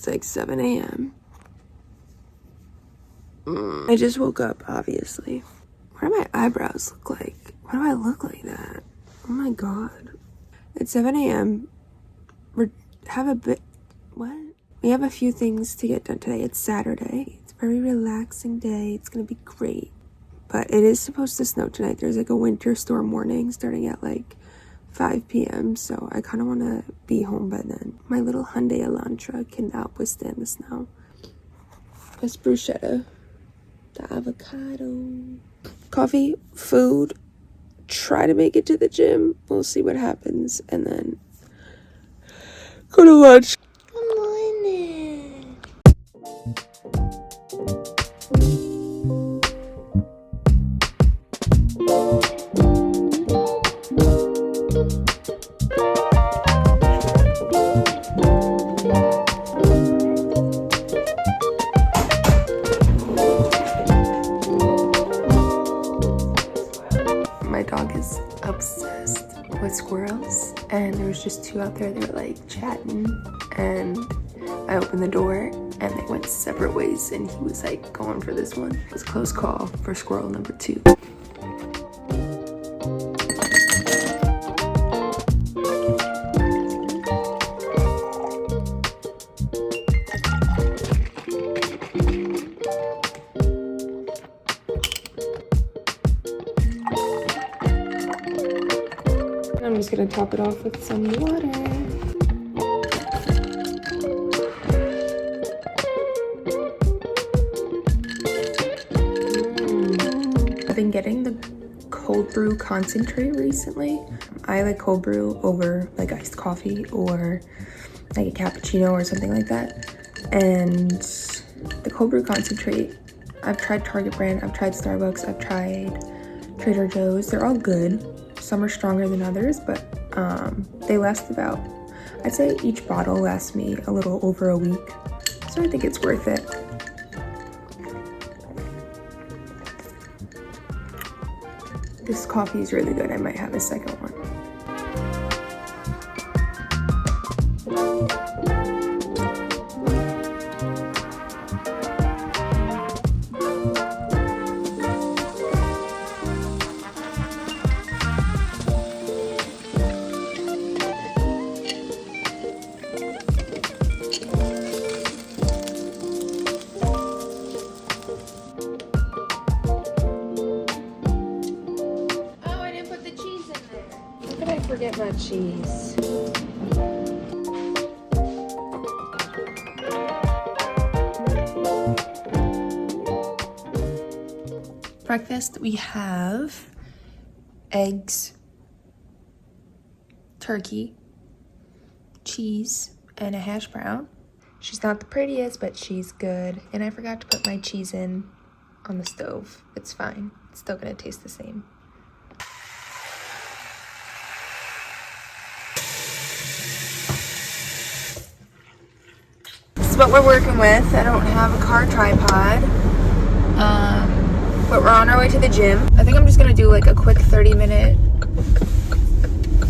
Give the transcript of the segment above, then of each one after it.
It's like 7 a.m. I just woke up, obviously. What do my eyebrows look like? Why do I look like that? Oh my god. It's 7 a.m. We have a few things to get done today. It's Saturday. It's a very relaxing day. It's gonna be great. But it is supposed to snow tonight. There's like a winter storm warning starting at like 5 p.m. So I kind of want to be home by then. My little Hyundai Elantra cannot withstand the snow. This bruschetta. The avocado. Coffee, food. Try to make it to the gym. We'll see what happens. And then go to lunch. Good morning. My dog is obsessed with squirrels, and there was just 2 out there. They were like chatting, and I opened the door and they went separate ways, and he was like going for this one. It was a close call for squirrel number 2. I'm just gonna top it off with some water. I've been getting the cold brew concentrate recently. I like cold brew over like iced coffee or like a cappuccino or something like that. And the cold brew concentrate, I've tried Target brand, I've tried Starbucks, I've tried Trader Joe's. They're all good. Some are stronger than others, but they last about, I'd say each bottle lasts me a little over a week. So I think it's worth it. This coffee is really good. I might have a second one. Forget my cheese. Breakfast, we have eggs, turkey, cheese, and a hash brown. She's not the prettiest, but she's good. And I forgot to put my cheese in on the stove. It's fine. It's still gonna taste the same. What we're working with. I don't have a car tripod, but we're on our way to the gym. I think I'm just gonna do like a quick 30-minute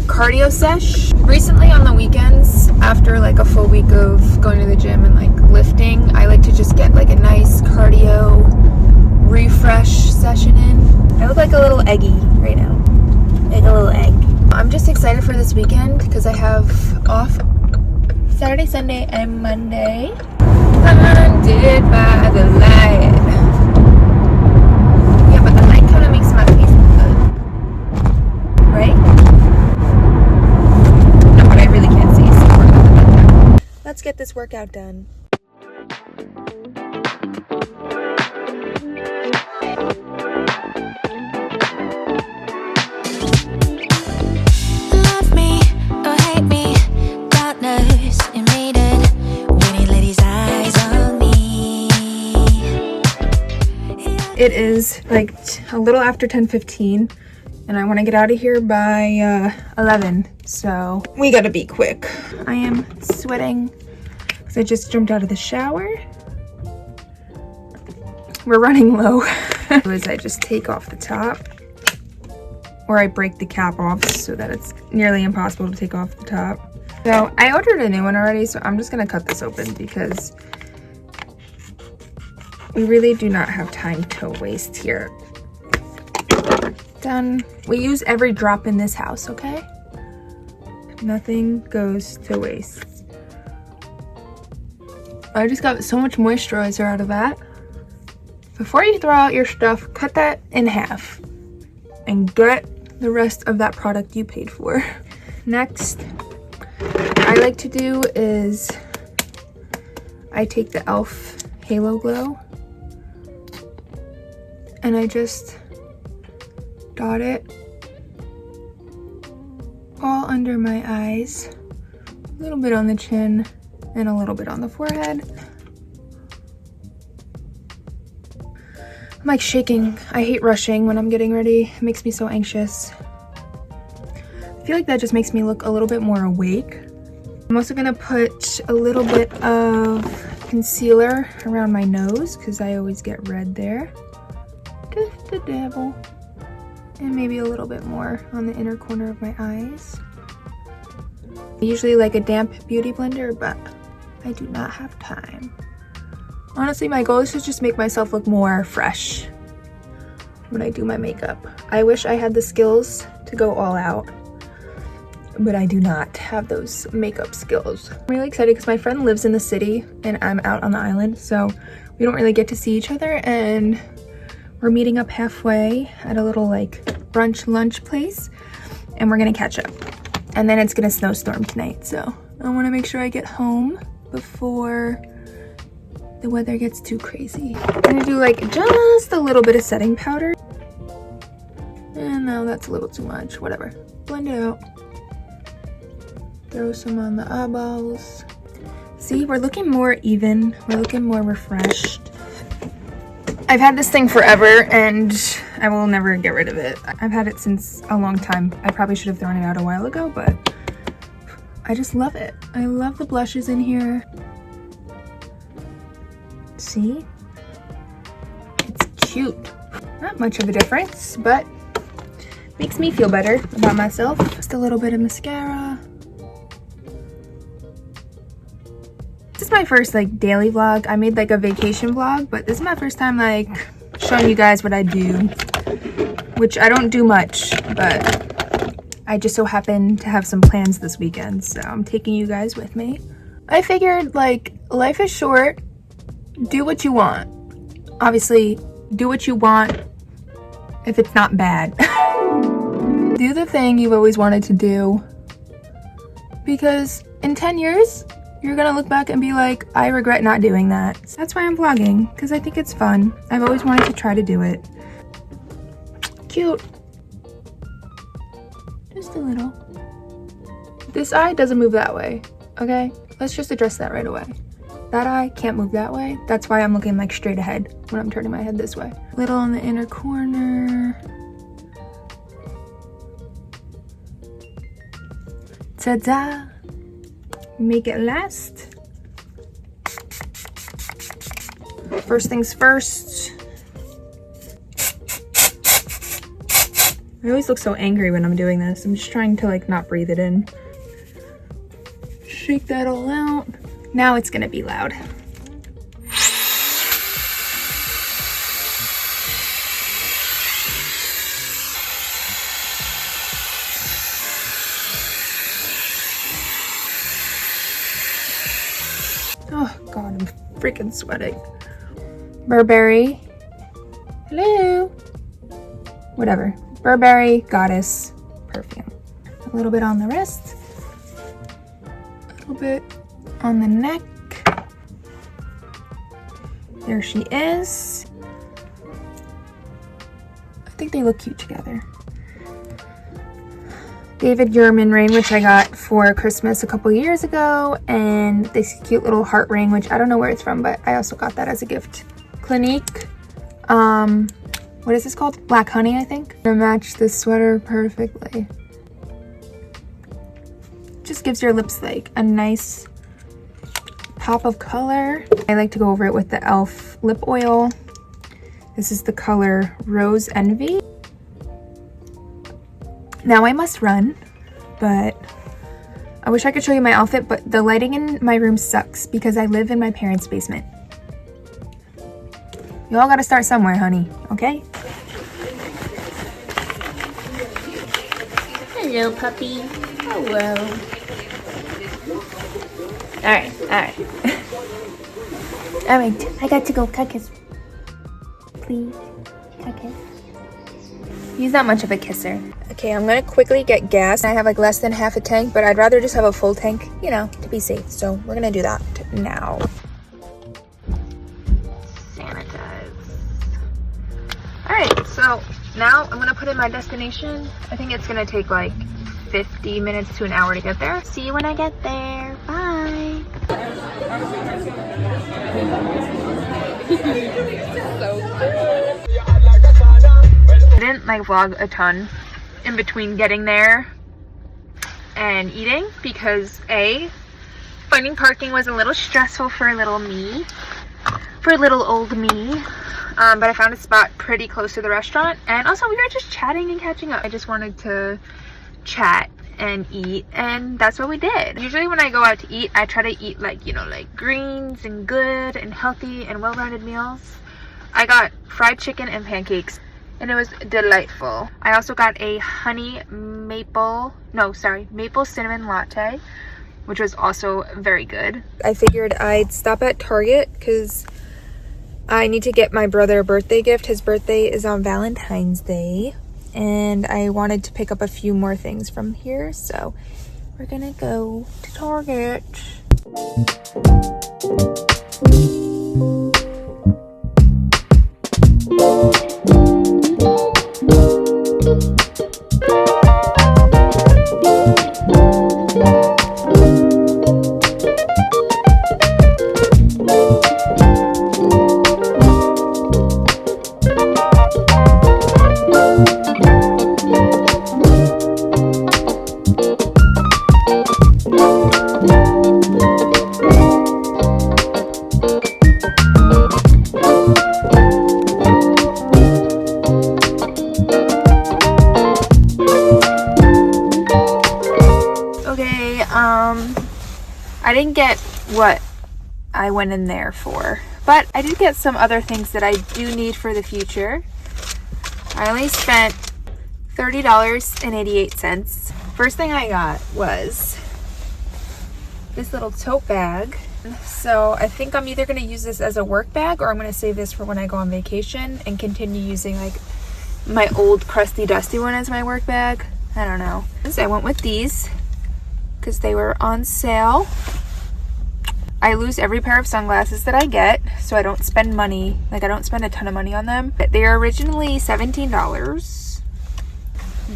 cardio sesh. Recently on the weekends, after like a full week of going to the gym and like lifting, I like to just get like a nice cardio refresh session in. I look like a little eggy right now, like a little egg. I'm just excited for this weekend because I have off Saturday, Sunday, and Monday. Blinded by the light. Yeah, but the light kind of makes my face look good. Right? No, but I really can't see, so we're gonna let that. Let's get this workout done. It is like a little after 10:15 and I want to get out of here by 11, so we gotta be quick. I am sweating because I just jumped out of the shower. We're running low. As I just take off the top, or I break the cap off so that it's nearly impossible to take off the top. So I ordered a new one already, so I'm just gonna cut this open because we really do not have time to waste here. Done. We use every drop in this house, okay? Nothing goes to waste. I just got so much moisturizer out of that. Before you throw out your stuff, cut that in half and get the rest of that product you paid for. Next, I like to do is I take the e.l.f. Halo Glow and I just dot it all under my eyes, a little bit on the chin and a little bit on the forehead. I'm like shaking. I hate rushing when I'm getting ready. It makes me so anxious. I feel like that just makes me look a little bit more awake. I'm also gonna put a little bit of concealer around my nose because I always get red there. Just a dabble. And maybe a little bit more on the inner corner of my eyes. I usually like a damp beauty blender, but I do not have time. Honestly, my goal is to just make myself look more fresh when I do my makeup. I wish I had the skills to go all out, but I do not have those makeup skills. I'm really excited because my friend lives in the city and I'm out on the island, so we don't really get to see each other, and we're meeting up halfway at a little like brunch lunch place, and we're gonna catch up. And then it's gonna snowstorm tonight, so I wanna make sure I get home before the weather gets too crazy. I'm gonna do like just a little bit of setting powder. And no, that's a little too much, whatever. Blend it out. Throw some on the eyeballs. See, we're looking more even. We're looking more refreshed. I've had this thing forever and I will never get rid of it. I've had it since a long time. I probably should have thrown it out a while ago, but I just love it. I love the blushes in here. See? It's cute. Not much of a difference, but makes me feel better about myself. Just a little bit of mascara. This is my first like daily vlog. I made like a vacation vlog, but this is my first time like showing you guys what I do, which I don't do much, but I just so happen to have some plans this weekend, so I'm taking you guys with me. I figured like life is short. Do what you want. Obviously, do what you want if it's not bad. Do the thing you've always wanted to do, because in 10 years, you're gonna look back and be like, I regret not doing that. That's why I'm vlogging, because I think it's fun. I've always wanted to try to do it. Cute. Just a little. This eye doesn't move that way, okay? Let's just address that right away. That eye can't move that way. That's why I'm looking like straight ahead when I'm turning my head this way. Little on the inner corner. Ta-da! Make it last. First things first. I always look so angry when I'm doing this. I'm just trying to like not breathe it in. Shake that all out. Now it's gonna be loud. Oh God, I'm freaking sweating. Burberry. Hello. Whatever. Burberry Goddess perfume. A little bit on the wrist. A little bit on the neck. There she is. I think they look cute together. David Yurman ring, which I got for Christmas a couple years ago, and this cute little heart ring, which I don't know where it's from, but I also got that as a gift. Clinique, what is this called? Black Honey, I think. To match this sweater perfectly. Just gives your lips like a nice pop of color. I like to go over it with the e.l.f. lip oil. This is the color Rose Envy. Now I must run, but I wish I could show you my outfit, but the lighting in my room sucks because I live in my parents' basement. You all gotta start somewhere, honey, okay? Hello, puppy. Hello. Alright, alright. Alright, I got to go kiss. Please, kiss. He's not much of a kisser. Okay, I'm gonna quickly get gas. I have like less than half a tank, but I'd rather just have a full tank, you know, to be safe. So we're gonna do that now. Sanitize. Alright, so now I'm gonna put in my destination. I think it's gonna take like 50 minutes to an hour to get there. See you when I get there. Bye. I didn't like vlog a ton in between getting there and eating because finding parking was a little stressful for little old me. But I found a spot pretty close to the restaurant, and also we were just chatting and catching up. I just wanted to chat and eat, and that's what we did. Usually when I go out to eat, I try to eat like, you know, like greens and good and healthy and well-rounded meals. I got fried chicken and pancakes, and it was delightful. I also got a maple cinnamon latte, which was also very good. I figured I'd stop at Target because I need to get my brother a birthday gift. His birthday is on Valentine's Day, and I wanted to pick up a few more things from here, so we're gonna go to Target. I didn't get what I went in there for, but I did get some other things that I do need for the future. I only spent $30.88. First thing I got was this little tote bag. So I think I'm either going to use this as a work bag, or I'm going to save this for when I go on vacation and continue using like my old crusty dusty one as my work bag. I don't know. So I went with these because they were on sale. I lose every pair of sunglasses that I get, so I don't spend money. Like, I don't spend a ton of money on them. They are originally $17,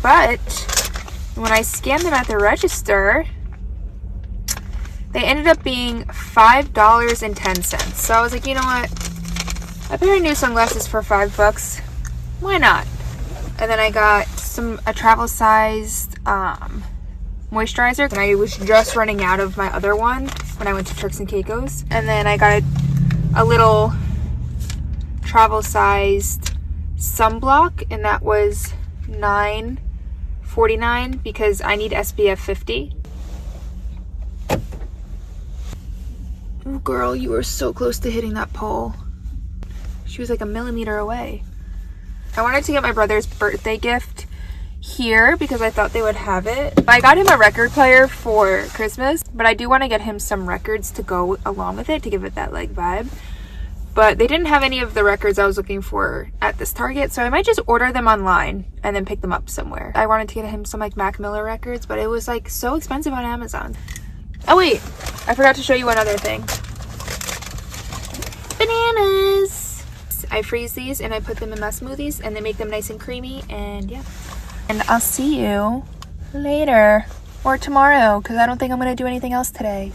but when I scanned them at the register, they ended up being $5.10. So I was like, you know what? A pair of new sunglasses for $5. Why not? And then I got a travel-sized moisturizer, and I was just running out of my other one when I went to Turks and Caicos. And then I got a little travel-sized sunblock, and that was $9.49 because I need SPF 50. Oh, girl, you were so close to hitting that pole. She was like a millimeter away. I wanted to get my brother's birthday gift here because I thought they would have it. I got him a record player for Christmas, but I do want to get him some records to go along with it to give it that like vibe. But they didn't have any of the records I was looking for at this Target, so I might just order them online and then pick them up somewhere. I wanted to get him some like Mac Miller records, but it was like so expensive on Amazon. Oh wait, I forgot to show you one other thing. Bananas! I freeze these and I put them in my smoothies and they make them nice and creamy, and yeah. And I'll see you later or tomorrow because I don't think I'm going to do anything else today.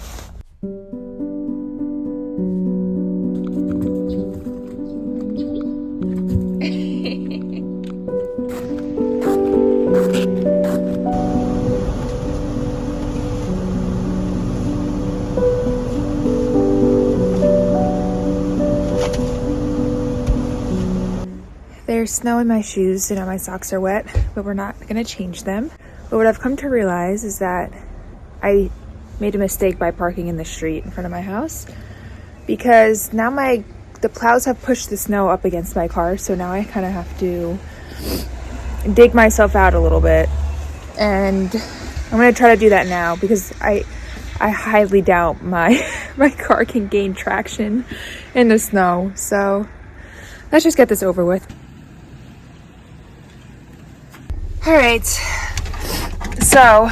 There's snow in my shoes, so now my socks are wet, but we're not gonna change them. But what I've come to realize is that I made a mistake by parking in the street in front of my house, because now the plows have pushed the snow up against my car, so now I kind of have to dig myself out a little bit, and I'm gonna try to do that now, because I highly doubt my car can gain traction in the snow. So let's just get this over with. All right, so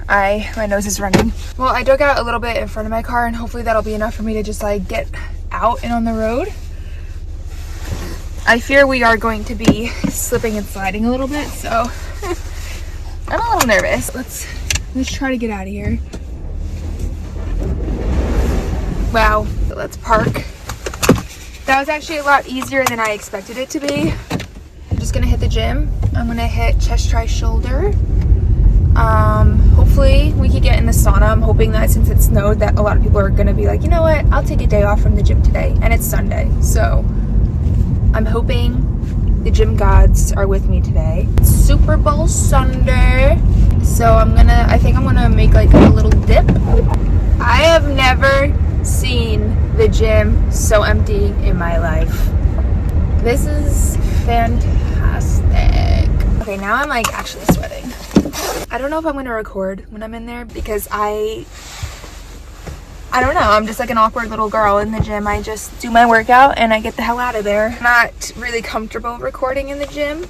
my nose is running. Well, I dug out a little bit in front of my car, and hopefully that'll be enough for me to just like get out and on the road. I fear we are going to be slipping and sliding a little bit, so I'm a little nervous. Let's try to get out of here. Wow, let's park. That was actually a lot easier than I expected it to be. I'm just gonna hit the gym. I'm gonna hit chest, try, shoulder. Hopefully we could get in the sauna. I'm hoping that since it snowed that a lot of people are gonna be like, you know what, I'll take a day off from the gym today, and it's Sunday, so I'm hoping the gym gods are with me today. It's Super Bowl Sunday, so I think I'm gonna make like a little dip. I have never seen the gym so empty in my life. This is fantastic. Okay, now I'm like actually sweating. I don't know if I'm gonna record when I'm in there, because I don't know, I'm just like an awkward little girl in the gym. I just do my workout and I get the hell out of there. I'm not really comfortable recording in the gym,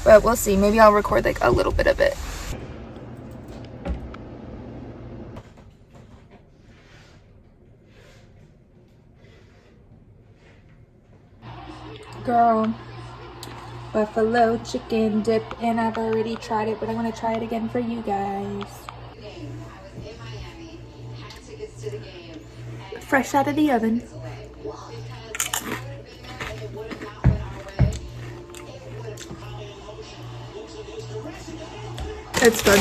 but we'll see. Maybe I'll record like a little bit of it. Girl, buffalo chicken dip, and I've already tried it, but I want to try it again for you guys. Fresh out of the oven. It's good.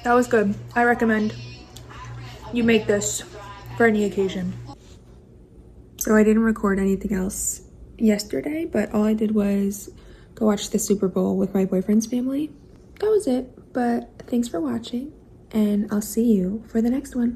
That was good. I recommend you make this for any occasion. So I didn't record anything else yesterday, but all I did was go watch the Super Bowl with my boyfriend's family. That was it, but thanks for watching, and I'll see you for the next one.